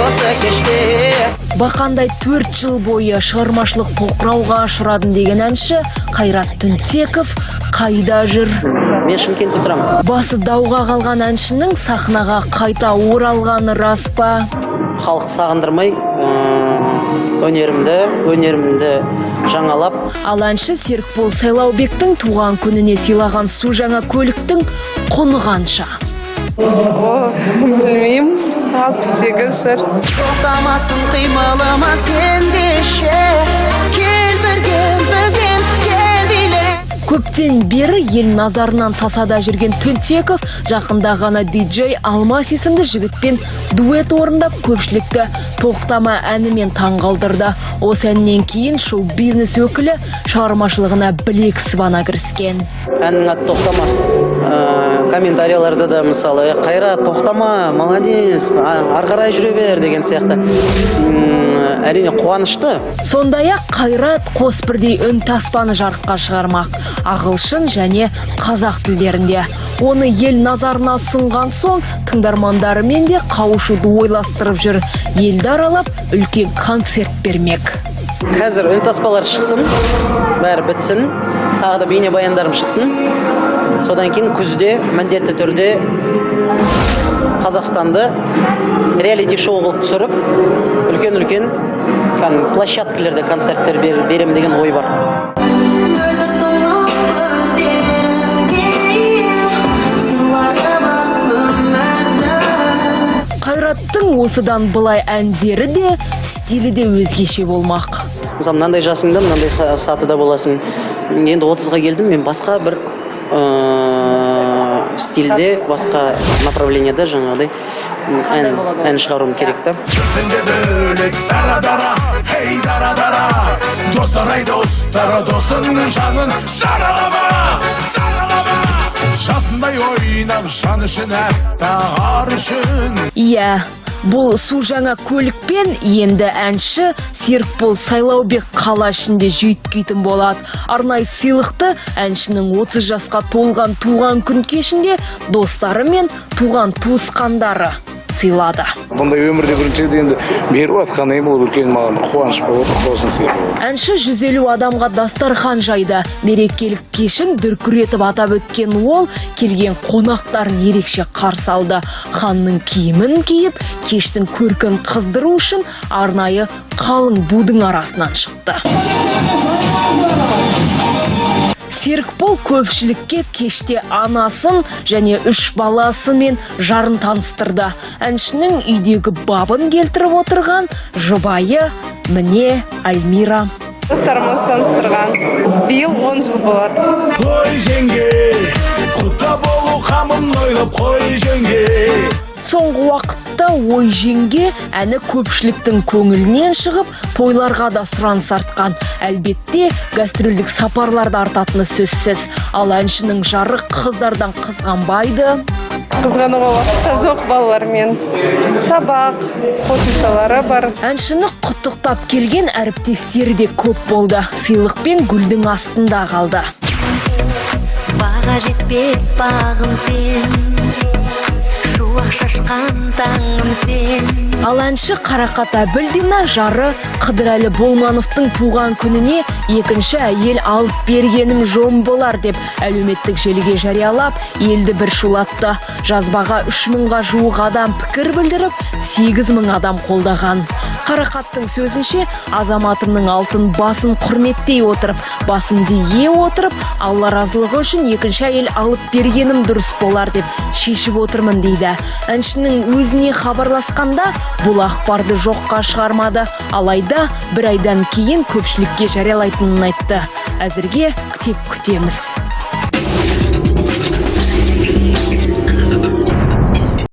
осы кеште. Бақандай 4 жыл бойы шығармашылық тоқырауға ұшырадым деген әнші Қайрат Түнтеков қайда жүр? Мен Шымкентте тұрамын. Басы дауға қалған әншінің сахнаға қайта оралғаны рас па? Халық сағындырмай, өнерімді жаңалап. Ал әнші Серікбол Сайлаубектің туған күніне сыйлаған су жаңа көліктің құны қанша? Білмеймін, 68 жыр. Тоқтамасын қимылыма сендеше, кел бірге бізбен кел биле. Көптен бері ел назарынан тасада жүрген Түнтеков жақында ғана диджей Алмас есімді жігітпен дуэт орындап көпшілікті тоқтама әнімен таңғалдырды. Осы әннен кейін шоу-бизнес өкілі шығармашылығына білек сыбана кіріскен. Әннің аты тоқтама. Комментарияларда да мысалы, Қайрат тоқтама, молодец, ары қарай жүре бер деген сияқты. Әрине қуанышты. Сондай-ақ Қайрат қос бірдей үн таспаны жарыққа шығармақ, ағылшын және қазақ тілдерінде. Оны ел назарына ұсынған соң тыңдармандарымен де қауышуды ойластырып жүр. Елді аралап үлкен концерт бермек. Қазір үн таспалар шықсын, бәрі бітсін, тағы да бейне баяндарым шықсын. Содан кейін күзде міндетті түрде Қазақстанды реалити шоу қылып түсіріп, үлкен площадкалерде концерттер берем деген ой бар. Қайраттың осыдан былай әндері де, стилі де өзгеше болмақ. Мысалы, мынандай жасыңда, мынандай сатыда боласың. Енді 30-ға келдім, мен басқа бір стильде, басқа направлениеде жаңағыдай ән шығаруым керек та. Жүзінде бөлек дара-дара, хей дара-дара, достар-ай достары, досыңның жанын жаралама, жаралама. Жасындай ойнап, жан үшін әттағар үшін. Иә, бұл су жаңа көлікпен енді әнші Серікбол Сайлаубек қала ішінде жүйткейтін болады. Арнай сыйлықты әншінің 30 жасқа толған туған күн кешінде достары мен туған туысқандары сыйлады. Бұндай өмірде бірінші енді беріп атқаны бұл үлкен маған қуаныш болып қосын сыйлады. Әнші 150 адамға дастархан жайды. Мерекелік кешін дүркіретіп атап өткен ол келген қонақтарын ерекше қарсы алды. Ханның киімін киіп, кештің көркін қыздыру үшін арнайы қалың будың арасынан шықты. Серікбол көпшілікке кеште анасын және 3 баласымен жарын таныстырды. Әншінің үйдегі бабын келтіріп отырған жұбайы міне Альмира. Достарымыз таныстырған. Биыл 10 жыл болады. Ой жеңге, құтта болу қамын ойлап қой жеңге. Соңғы уақытта ой жеңге әні көпшіліктің көңілінен шығып, тойларға да сұраныс артқан. Әлбетте, гастрольдік сапарларды артатыны сөзсіз. Ал әншінің жары қыздардан қызғанбайды. Қызғануға уақытта жоқ, балалармен сабақ, қосымшалары бар. Әншіні құттықтап келген әріптестері де көп болды. Сыйлықпен гүлдің астында қалды. Баға жетпес бағым сен, шуақ шашқан таңым сен. Ал әнші Қарақат Әбілдина жары Қыдырәлі Болмановтың туған күніне екінші әйел алып бергенім жөн болар деп әлеуметтік желіге жариялап, елді бір шулатты. Жазбаға 3000-ға жуық адам пікір білдіріп, 8000 адам қолдаған. Қарақаттың сөзінше, азаматымның алтын басын құрметтей отырып, басымды ие отырып, Алла разылығы үшін екінші әйел алып бергенім дұрыс болар деп шешіп отырмын дейді. Әншінің өзіне хабарласқанда бұл ақпарды жоққа шығармады. Алайда бір айдан кейін көпшілікке жариялайтынын айтты. Әзірге күтеміз.